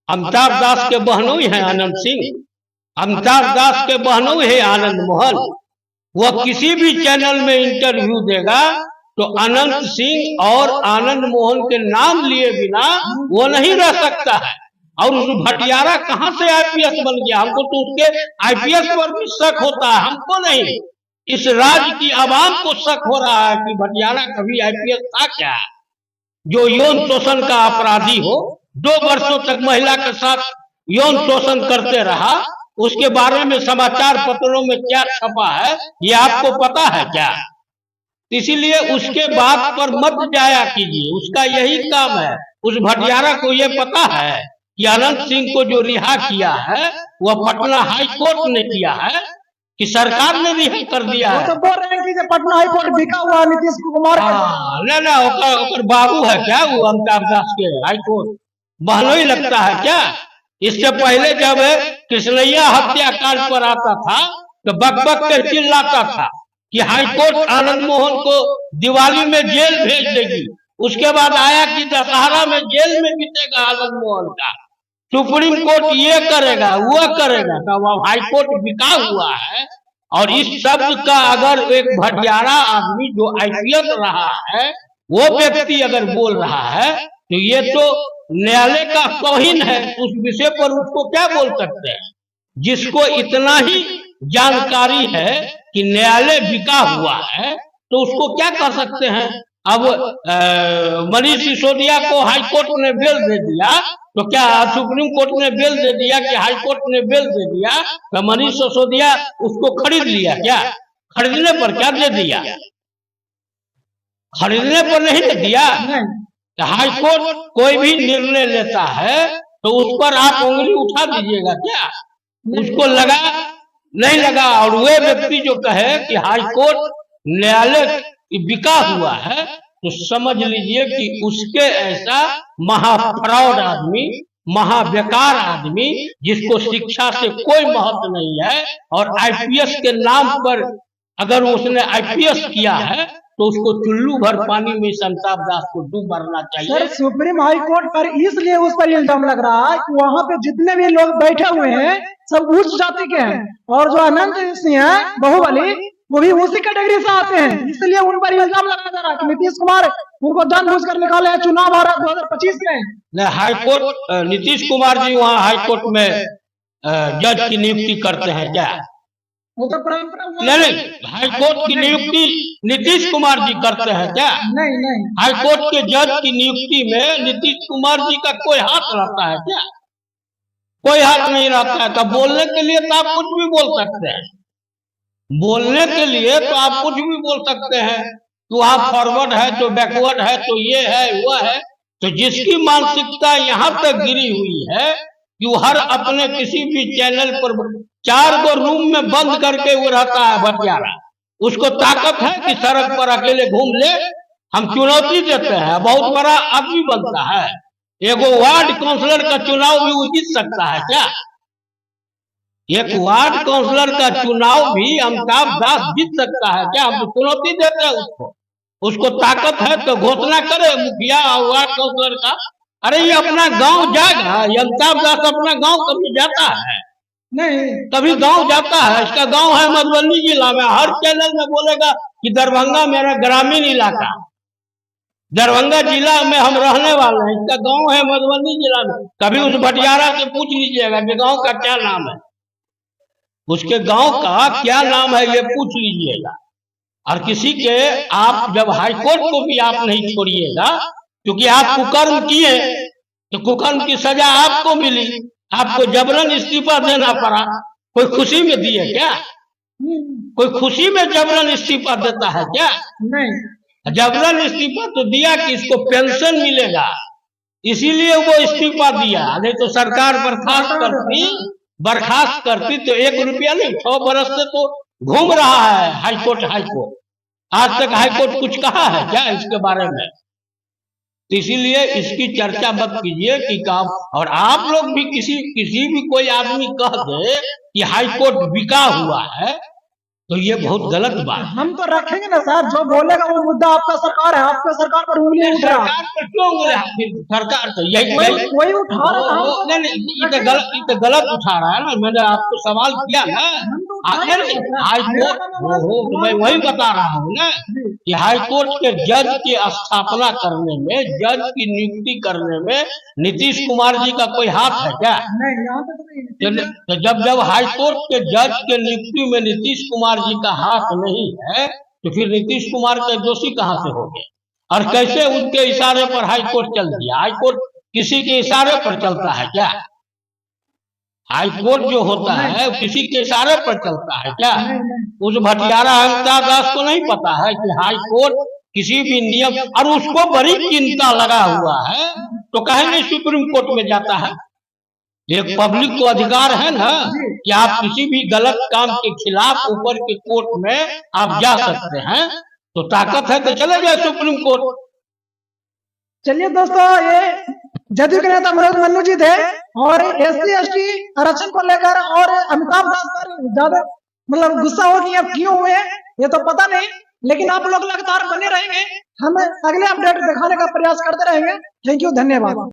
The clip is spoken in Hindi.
अमिताभ दास के बहनोई है आनंद सिंह, अमिताभ दास के बहनोई है आनंद मोहन। वह किसी भी चैनल में इंटरव्यू देगा तो अनंत सिंह और आनंद मोहन के नाम लिए बिना वो नहीं रह सकता है। और उस भटियारा कहां से आईपीएस बन गया? हमको तो उसके आईपीएस पर भी शक होता है, हमको नहीं, इस राज्य की आवाम को शक हो रहा है कि भटियारा कभी आईपीएस था क्या? जो यौन शोषण का अपराधी हो, 2 वर्षों तक महिला के साथ यौन शोषण करते रहा, उसके बारे में समाचार पत्रों में क्या छपा है ये आपको पता है क्या? इसीलिए उसके बात पर मत जाया कीजिए, उसका यही काम है। उस भटियारा को ये पता है कि अनंत सिंह को जो रिहा किया है वह पटना हाई कोर्ट ने किया है कि सरकार ने रिहा कर दिया है। तो बोल रहे हैं कि पटना हाई कोर्ट बिका हुआ नीतीश कुमार। ना ओकर बाबू है क्या वो अमिताभ दास के हाई कोर्ट? बहनोई लगता है क्या? इससे पहले जब कृष्णैया हत्याकांड पर आता था तो बक बक कर चिल्लाता था कि हाई कोर्ट आनंद मोहन को दिवाली में जेल भेज देगी। उसके बाद आया कि दशहरा में जेल में बीतेगा आनंद मोहन का। सुप्रीम कोर्ट ये करेगा वो करेगा, तो अब हाई कोर्ट बिका हुआ है। और इस शब्द का अगर एक भटियारा आदमी जो आईपीएस रहा है वो व्यक्ति अगर बोल रहा है तो ये तो न्यायालय का तौहीन है। उस विषय पर उसको क्या बोल सकते हैं? जिसको इतना ही जानकारी है कि न्यायालय बिका हुआ है तो उसको क्या कर सकते हैं? अब मनीष सिसोदिया को हाई कोर्ट ने बेल दे दिया तो क्या सुप्रीम कोर्ट ने बेल दे दिया कि हाई कोर्ट ने बेल दे दिया तो मनीष सिसोदिया उसको खरीद लिया क्या? खरीदने पर क्या दे दिया? खरीदने पर नहीं दे दिया। हाई कोर्ट कोई भी निर्णय लेता है तो उस पर आप उंगली उठा दीजिएगा क्या? उसको लगा नहीं लगा। और वे व्यक्ति जो कहे कि हाई कोर्ट न्यायालय बिका हुआ है तो समझ लीजिए कि उसके ऐसा महाफ्रॉड आदमी, महाबेकार आदमी जिसको शिक्षा से कोई महत्व नहीं है और आईपीएस के नाम पर अगर उसने आईपीएस किया है तो उसको चुल्लू भर पानी में अमिताभ दास को डूब मरना चाहिए। सर सुप्रीम हाई कोर्ट पर इसलिए उस पर इल्जाम लग रहा है कि वहाँ पे जितने भी लोग बैठे हुए हैं सब उच्च जाति के हैं और जो अनंत सिंह है बाहुबली वो भी उसी कैटेगरी से आते हैं, इसलिए उन पर इल्जाम लगाया जा रहा है कि नीतीश कुमार उनको जानबूझकर निकाले हैं। चुनाव आ रहा है 2025 में। हाई कोर्ट नीतीश कुमार जी वहाँ हाई कोर्ट में जज की नियुक्ति करते हैं क्या? वो तो परंपरा नहीं, हाई कोर्ट की नियुक्ति नीतीश कुमार जी करते हैं क्या? नहीं। हाई कोर्ट के जज की नियुक्ति में नीतीश कुमार जी का कोई हाथ रहता है क्या? कोई हाथ नहीं रहता है। तो बोलने के लिए तो आप कुछ भी बोल सकते हैं, बोलने के लिए तो आप कुछ भी बोल सकते हैं। तो आप फॉरवर्ड है तो बैकवर्ड है तो ये है वो है। तो जिसकी मानसिकता यहाँ तक गिरी हुई है कि वो हर अपने किसी भी चैनल पर 4 गो रूम में बंद करके वो रहता है भटियारा, उसको ताकत है कि सड़क पर अकेले घूम ले। हम चुनौती देते हैं, बहुत बड़ा आदमी बनता है। एगो वार्ड काउंसलर का चुनाव भी वो जीत सकता है क्या? एक वार्ड काउंसलर का चुनाव भी अमिताभ दास जीत सकता है क्या? हम चुनौती देते हैं उसको ताकत है तो घोषणा करे मुखिया और वार्ड काउंसलर का। अरे ये अपना गांव जाएगा, अमिताभ दास अपना गांव कभी जाता है? नहीं, कभी गांव जाता है? इसका गांव है मधुबनी जिला में। हर चैनल में बोलेगा कि दरभंगा मेरा ग्रामीण इलाका, दरभंगा जिला में हम रहने वाले हैं, इसका गांव है मधुबनी जिला में। कभी उस भटियारा से पूछ लीजिएगा कि गांव का क्या नाम है, उसके गांव का क्या नाम है ये पूछ लीजिएगा। और किसी के आप जब हाई कोर्ट को भी आप नहीं छोड़िएगा क्योंकि आप कुकर्म किए तो कुकर्म की सजा आपको मिली, आपको जबरन इस्तीफा देना पड़ा। कोई खुशी में दिए क्या? कोई खुशी में जबरन इस्तीफा देता है क्या? नहीं। जबरन इस्तीफा तो दिया कि इसको पेंशन मिलेगा, इसीलिए वो इस्तीफा दिया। नहीं तो सरकार बर्खास्त करती तो 1 रुपया नहीं, 6 बरस से तो घूम रहा है हाईकोर्ट। आज तक हाईकोर्ट कुछ कहा है क्या इसके बारे में? तो इसीलिए इसकी चर्चा मत कीजिए कि काम। और आप लोग भी किसी भी कोई आदमी कह दे कि हाईकोर्ट बिका हुआ है तो ये बहुत गलत बात है। हम तो रखेंगे ना सर, जो बोलेगा वो मुद्दा आपका सरकार है, आपका सरकार पर उंगली उठ रहा है। सरकार पर क्यों बोले? सरकार तो यही वही उठा रहा था, हम तो नहीं, ये तो गलत उठा रहा है ना। मैंने आपको सवाल किया ना, हाई कोर्ट हो, मैं वही बता रहा हूँ ना कि हाई कोर्ट के जज की स्थापना करने में, जज की नियुक्ति करने में नीतीश कुमार जी का कोई हाथ है क्या? नहीं, यहाँ पे तो नहीं। तो जब हाई कोर्ट के जज के नियुक्ति में नीतीश कुमार जी का हाथ नहीं है, तो फिर नीतीश कुमार के दोषी कहाँ से हो गए? और कैसे उनके इशारे पर हाई कोर्ट चल दिया? हाई कोर्ट किसी के इशारे पर चलता है क्या? हाई कोर्ट जो होता है किसी के इशारे पर चलता है क्या? उस भटियारा अमिताभ दास को नहीं पता है कि हाई कोर्ट किसी भी नियम, और उसको बड़ी चिंता लगा हुआ है, तो कहे नहीं सुप्रीम कोर्ट में जाता है? एक पब्लिक को अधिकार है ना कि आप किसी भी गलत काम के खिलाफ ऊपर के कोर्ट में आप जा सकते हैं, तो ताकत है तो चले जाए सुप्रीम कोर्ट। चलिए दोस्तों, ये जदयू के नेता मनोज मन्नू जी थे, और SC ST आरक्षण को लेकर और अमिताभ दास पर ज्यादा मतलब गुस्सा हो कि अब क्यों हुए ये तो पता नहीं, लेकिन आप लोग लगातार बने रहेंगे, हम अगले अपडेट दिखाने का प्रयास करते रहेंगे। थैंक यू, धन्यवाद।